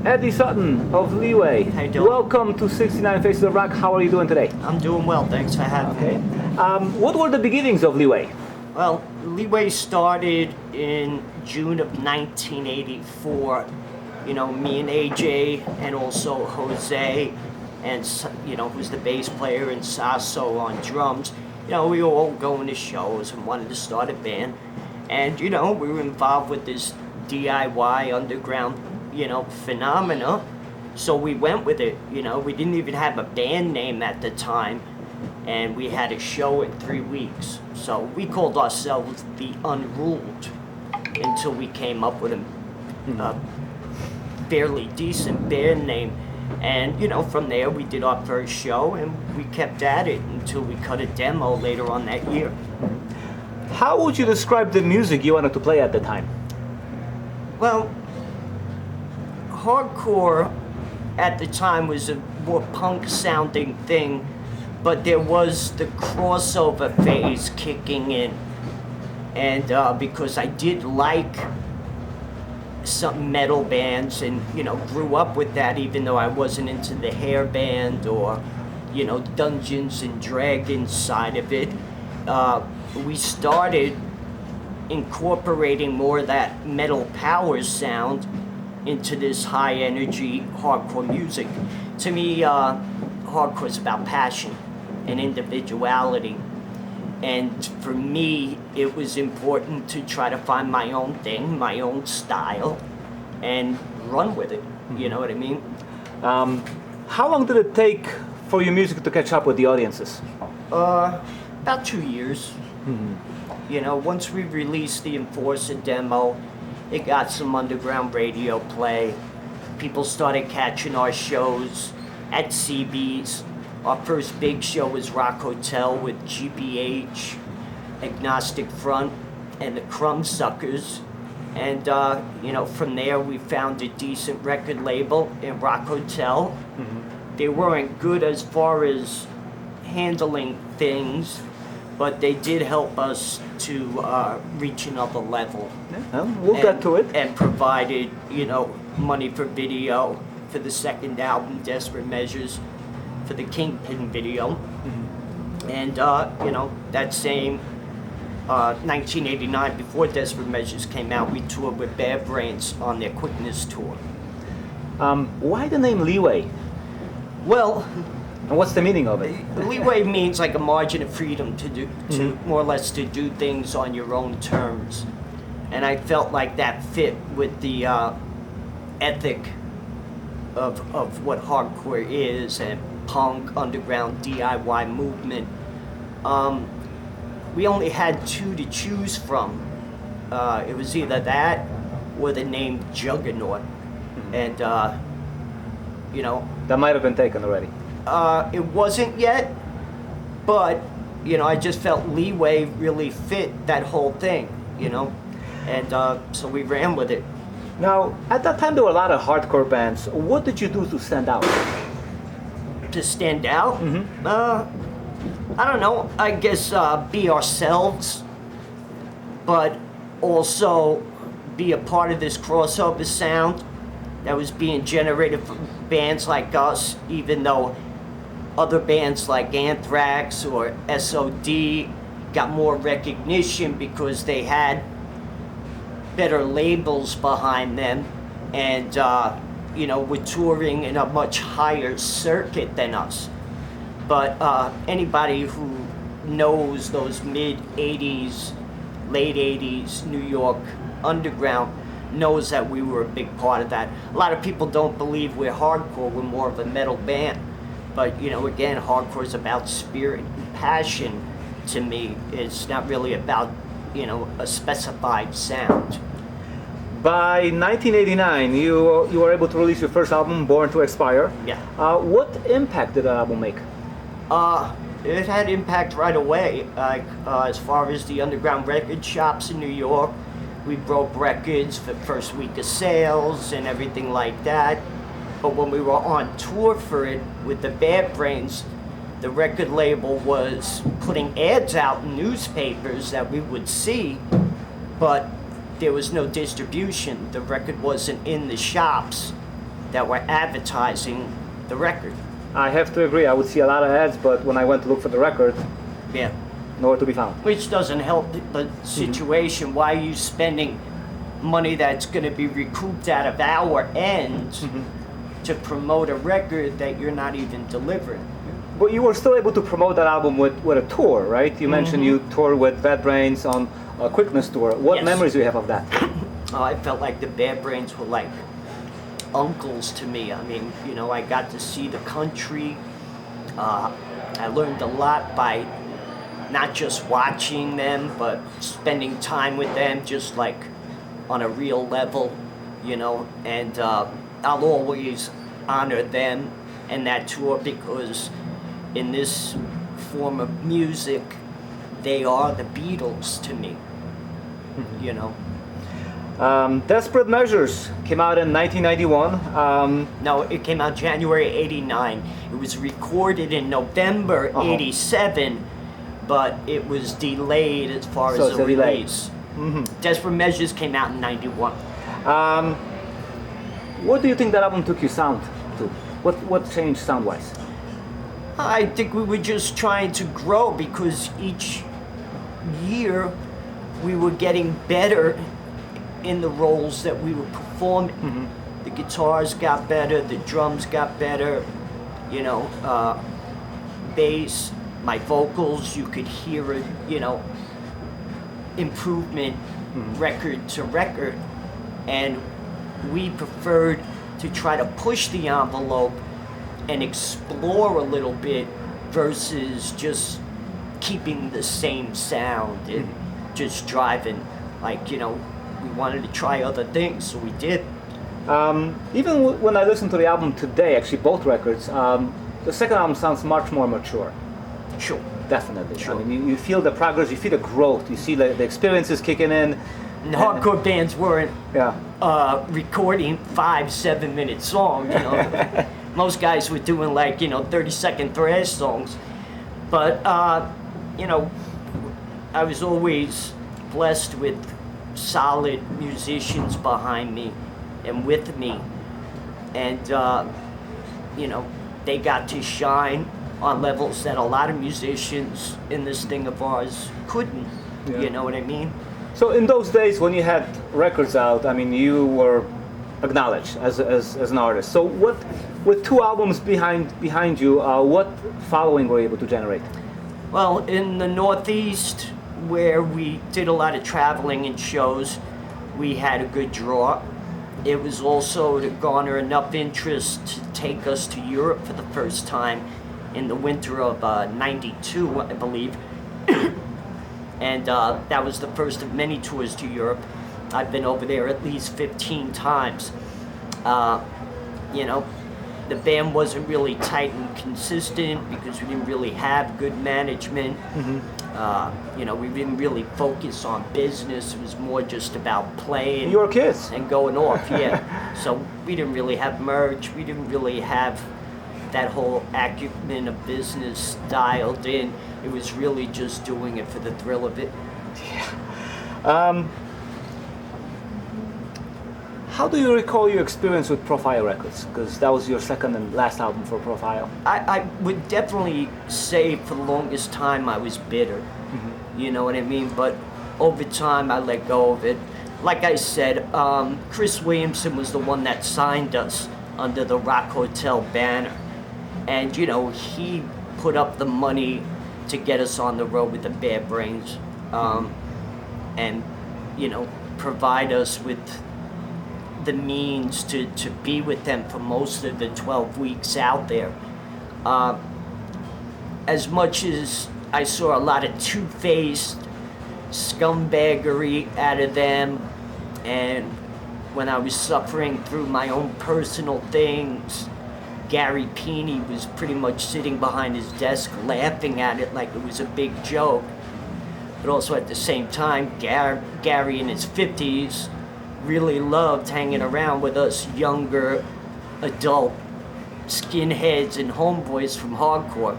Eddie Sutton of Leeway. How you doing? Welcome to 69 Faces of Rock. How are you doing today? I'm doing well, thanks for having me. What were the beginnings of Leeway? Well, Leeway started in June of 1984. You know, me and AJ and also Jose and, you know, who's the bass player, and Sasso on drums. You know, we were all going to shows and wanted to start a band. And, you know, we were involved with this DIY underground, you know, phenomena. So we went with it, you know. We didn't even have a band name at the time. And we had a show in 3 weeks. So we called ourselves the Unruled until we came up with a fairly decent band name. And, you know, from there we did our first show and we kept at it until we cut a demo later on that year. How would you describe the music you wanted to play at the time? Well, hardcore at the time was a more punk sounding thing, but there was the crossover phase kicking in. And because I did like some metal bands and, you know, grew up with that, even though I wasn't into the hair band or, you know, Dungeons and Dragons side of it, we started incorporating more of that metal power sound into this high energy hardcore music. To me, hardcore is about passion and individuality. And for me, it was important to try to find my own thing, my own style, and run with it. You know what I mean? How long did it take for your music to catch up with the audiences? About 2 years. You know, once we released the Enforcer demo, it got some underground radio play. People started catching our shows at CB's. Our first big show was Rock Hotel with GBH, Agnostic Front, and the Crumbsuckers. And, you know, from there we found a decent record label in Rock Hotel. They weren't good as far as handling things, but they did help us to reach another level. Yeah, we'll get to it. And provided, you know, money for video for the second album, Desperate Measures, for the Kingpin video. And, you know, that same 1989, before Desperate Measures came out, we toured with Bad Brains on their Quickness tour. Why the name Leeway? Well, and what's the meaning of it? Leeway means like a margin of freedom to do, to more or less to do things on your own terms. And I felt like that fit with the ethic of what hardcore is and punk, underground, DIY movement. We only had two to choose from. It was either that or the name Juggernaut. And, you know... That might have been taken already. It wasn't yet, but, you know, I just felt Leeway really fit that whole thing, you know? And so we ran with it. Now, at that time there were a lot of hardcore bands. What did you do to stand out? To stand out? I don't know, I guess be ourselves, but also be a part of this crossover sound that was being generated from bands like us, even though other bands like Anthrax or SOD got more recognition because they had better labels behind them and, you know, were touring in a much higher circuit than us. But anybody who knows those mid-'80s, late '80s New York underground knows that we were a big part of that. A lot of people don't believe we're hardcore, we're more of a metal band. But, you know, again, hardcore is about spirit and passion to me. It's not really about, you know, a specified sound. By 1989, you were able to release your first album, Born to Expire. Yeah. What impact did that album make? It had impact right away. Like, as far as the underground record shops in New York, we broke records for first week of sales and everything like that. But when we were on tour for it with the Bad Brains, the record label was putting ads out in newspapers that we would see, but there was no distribution. The record wasn't in the shops. that were advertising the record. I have to agree. I would see a lot of ads, but when I went to look for the record, Yeah. nowhere to be found. Which doesn't help the situation. Why are you spending money that's going to be recouped out of our end to promote a record that you're not even delivering? But you were still able to promote that album with a tour, right? You mentioned you toured with Bad Brains on a Quickness tour. What Yes. memories do you have of that? I felt like the Bad Brains were like uncles to me. I mean, you know, I got to see the country. I learned a lot by not just watching them, but spending time with them, just like on a real level, you know. And I'll always honor them and that tour, because in this form of music, they are the Beatles to me, you know. Desperate Measures came out in 1991. No, it came out January '89. It was recorded in November '87, but it was delayed as far So as it's the a delay. release. Desperate Measures came out in '91. What do you think that album took you sound to? What changed sound-wise? I think we were just trying to grow, because each year we were getting better in the roles that we were performing. The guitars got better, the drums got better, you know, bass, my vocals, you could hear it, you know, improvement record to record. And we preferred to try to push the envelope and explore a little bit versus just keeping the same sound and just driving. Like, you know, we wanted to try other things, so we did. Even when I listen to the album today, actually both records, the second album sounds much more mature. Sure. Definitely. Sure. I mean, you feel the progress, you feel the growth, you see the experiences kicking in. And hardcore bands weren't Yeah. recording 5-7 minute songs, you know. Most guys were doing like, you know, 30-second thrash songs. But, you know, I was always blessed with solid musicians behind me and with me. And, you know, they got to shine on levels that a lot of musicians in this thing of ours couldn't. Yeah. You know what I mean? So in those days when you had records out, I mean, you were acknowledged as an artist. So what, with 2 albums behind you, what following were you able to generate? Well, in the Northeast, where we did a lot of traveling and shows, we had a good draw. It was also to garner enough interest to take us to Europe for the first time in the winter of '92, I believe. And that was the first of many tours to Europe. I've been over there at least 15 times. You know, the band wasn't really tight and consistent because we didn't really have good management. You know, we didn't really focus on business. It was more just about playing. You were kids. And going off, yeah. So we didn't really have merch. We didn't really have that whole acumen of business dialed in. It was really just doing it for the thrill of it. How do you recall your experience with Profile Records? Because that was your second and last album for Profile. I would definitely say for the longest time I was bitter. You know what I mean? But over time I let go of it. Like I said, Chris Williamson was the one that signed us under the Rock Hotel banner. And, you know, he put up the money to get us on the road with the Bad Brains. And, you know, provide us with the means to be with them for most of the 12 weeks out there. As much as I saw a lot of two-faced scumbaggery out of them, and when I was suffering through my own personal things, Gary Peeney was pretty much sitting behind his desk laughing at it like it was a big joke. But also at the same time, Gary in his 50s really loved hanging around with us younger adult skinheads and homeboys from hardcore.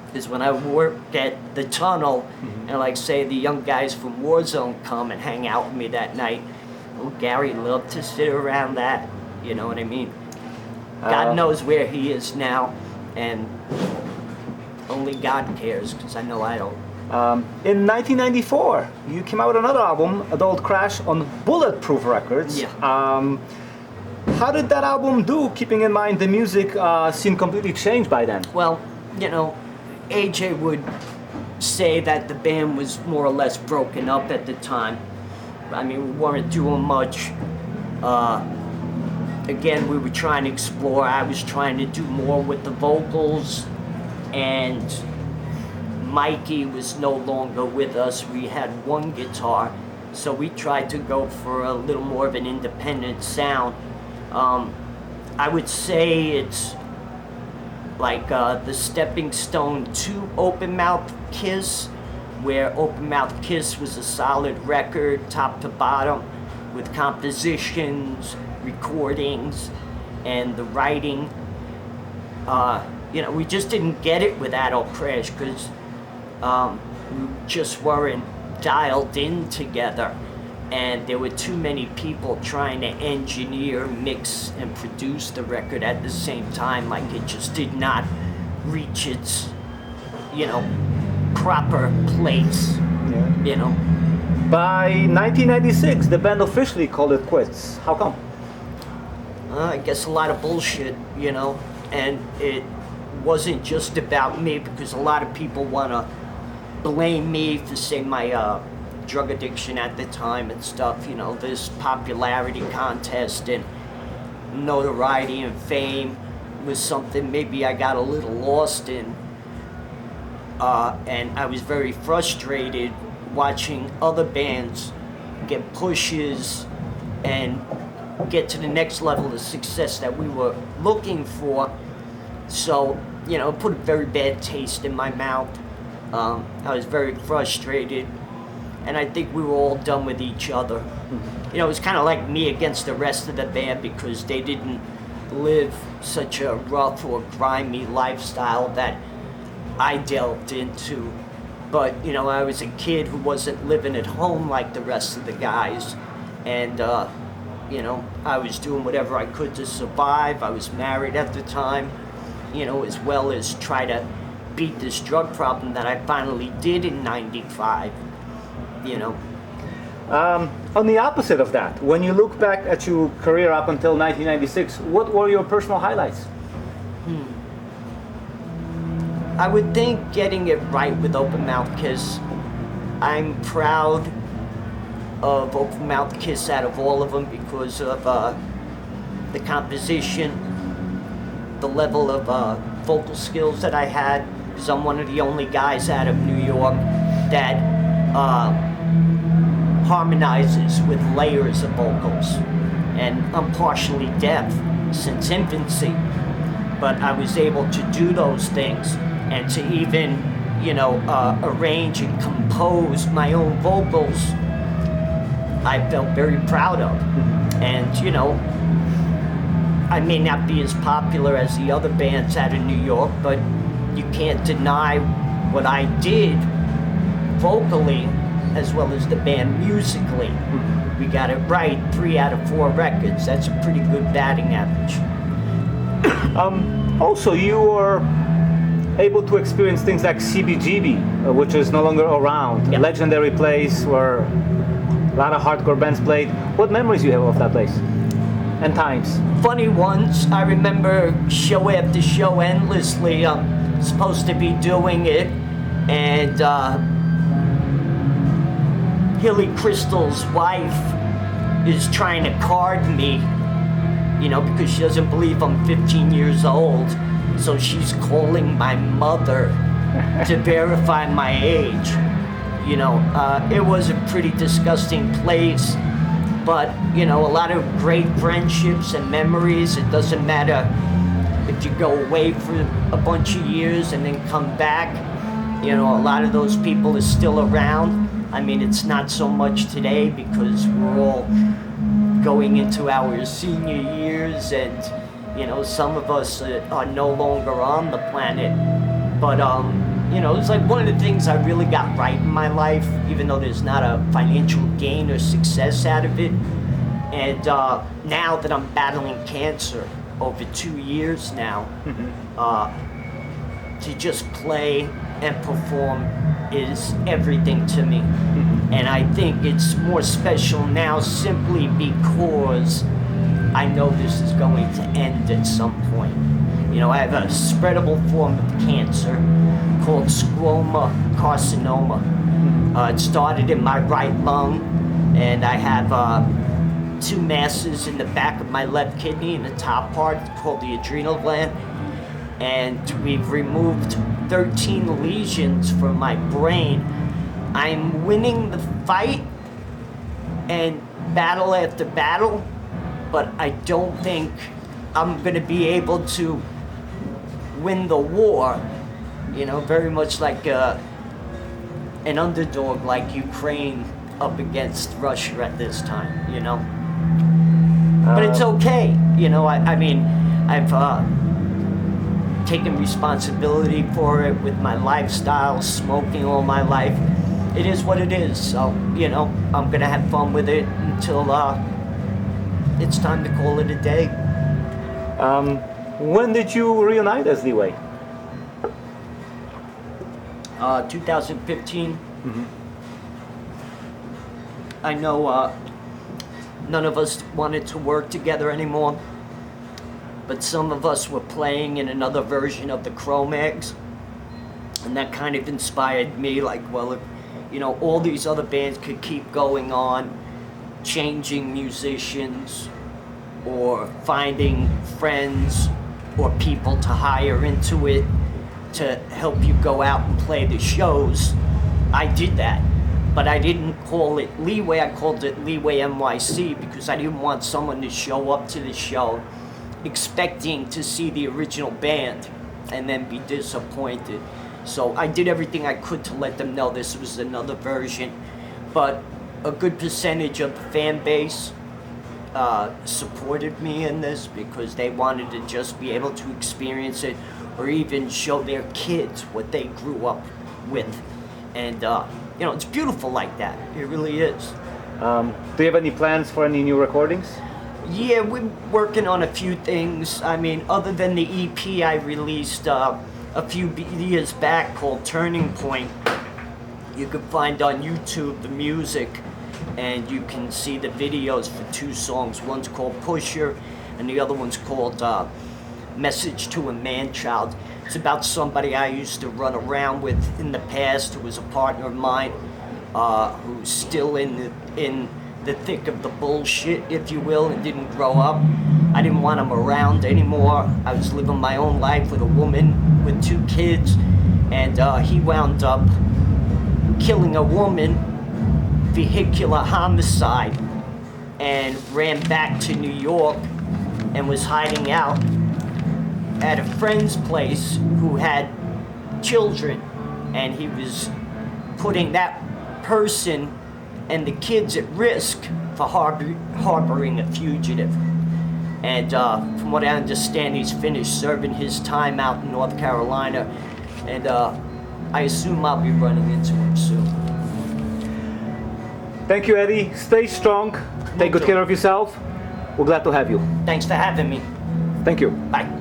Because when I worked at the Tunnel, and like say the young guys from Warzone come and hang out with me that night, well, Gary loved to sit around that, you know what I mean? God knows where he is now, and only God cares, because I know I don't. In 1994, you came out with another album, Adult Crash, on Bulletproof Records. Yeah. How did that album do, keeping in mind the music seemed completely changed by then? Well, you know, AJ would say that the band was more or less broken up at the time. I mean, we weren't doing much. Again, we were trying to explore. I was trying to do more with the vocals, and Mikey was no longer with us. We had one guitar, so we tried to go for a little more of an independent sound. I would say it's like the stepping stone to Open Mouth Kiss, where Open Mouth Kiss was a solid record, top to bottom, with compositions, recordings, and the writing. You know, we just didn't get it with Adult Crash because we just weren't dialed in together, and there were too many people trying to engineer, mix, and produce the record at the same time. Like, it just did not reach its, you know, proper place. Yeah. You know. By 1996, the band officially called it quits. How come? I guess a lot of bullshit, you know, and it wasn't just about me, because a lot of people want to blame me for, say, my drug addiction at the time and stuff. You know, this popularity contest and notoriety and fame was something maybe I got a little lost in, and I was very frustrated watching other bands get pushes and get to the next level of success that we were looking for. So, you know, it put a very bad taste in my mouth. I was very frustrated, and I think we were all done with each other. You know, it was kind of like me against the rest of the band, because they didn't live such a rough or grimy lifestyle that I delved into. But, you know, I was a kid who wasn't living at home like the rest of the guys, and you know, I was doing whatever I could to survive. I was married at the time, you know, as well as try to beat this drug problem that I finally did in '95, you know. On the opposite of that, when you look back at your career up until 1996, what were your personal highlights? I would think getting it right with Open Mouth Kiss. I'm proud of Open Mouth Kiss out of all of them because of the composition, the level of vocal skills that I had, because I'm one of the only guys out of New York that harmonizes with layers of vocals. And I'm partially deaf since infancy, but I was able to do those things, and to even, you know, arrange and compose my own vocals, I felt very proud of. And, you know, I may not be as popular as the other bands out of New York, but you can't deny what I did vocally as well as the band musically. We got it right 3 out of 4 records. That's a pretty good batting average. Also, you were able to experience things like CBGB, which is no longer around. Yep. A legendary place where a lot of hardcore bands played. What memories do you have of that place and times? Funny ones. I remember show after show endlessly. I'm supposed to be doing it, and Hilly Crystal's wife is trying to card me, you know, because she doesn't believe I'm 15 years old. So she's calling my mother to verify my age. You know, it was a pretty disgusting place, but, you know, a lot of great friendships and memories. It doesn't matter if you go away for a bunch of years and then come back. You know, a lot of those people are still around. I mean, it's not so much today because we're all going into our senior years, and, you know, some of us are no longer on the planet. But, you know, it's like one of the things I really got right in my life, even though there's not a financial gain or success out of it. And now that I'm battling cancer, over 2 years now. To just play and perform is everything to me. And I think it's more special now simply because I know this is going to end at some point. You know, I have a spreadable form of cancer called squamous carcinoma. It started in my right lung, and I have 2 masses in the back of my left kidney in the top part called the adrenal gland. And we've removed 13 lesions from my brain. I'm winning the fight and battle after battle, but I don't think I'm gonna be able to win the war, you know, very much like an underdog like Ukraine up against Russia at this time, you know. But it's okay, you know, I mean, I've taken responsibility for it with my lifestyle, smoking all my life. It is what it is, so, you know, I'm gonna have fun with it until it's time to call it a day. When did you reunite as Leeway? 2015. I know none of us wanted to work together anymore, but some of us were playing in another version of the Cro-Mags, and that kind of inspired me, like, well, if, you know, all these other bands could keep going on, changing musicians, or finding friends or people to hire into it to help you go out and play the shows. I did that, but I didn't call it Leeway. I called it Leeway NYC because I didn't want someone to show up to the show expecting to see the original band and then be disappointed. So I did everything I could to let them know this was another version, but a good percentage of the fan base supported me in this because they wanted to just be able to experience it or even show their kids what they grew up with. And, you know, it's beautiful like that. It really is. Do you have any plans for any new recordings? Yeah, we're working on a few things. I mean, other than the EP I released a few years back called Turning Point, you can find on YouTube the music, and you can see the videos for 2 songs. One's called Pusher, and the other one's called Message to a Man-Child. It's about somebody I used to run around with in the past who was a partner of mine, who's still in the thick of the bullshit, if you will, and didn't grow up. I didn't want him around anymore. I was living my own life with a woman with 2 kids, and he wound up killing a woman, vehicular homicide, and ran back to New York and was hiding out at a friend's place who had children, and he was putting that person and the kids at risk for harboring a fugitive. And from what I understand, he's finished serving his time out in North Carolina, and I assume I'll be running into him soon. Thank you, Eddie. Stay strong. Take good care of yourself. We're glad to have you. Thanks for having me. Thank you. Bye.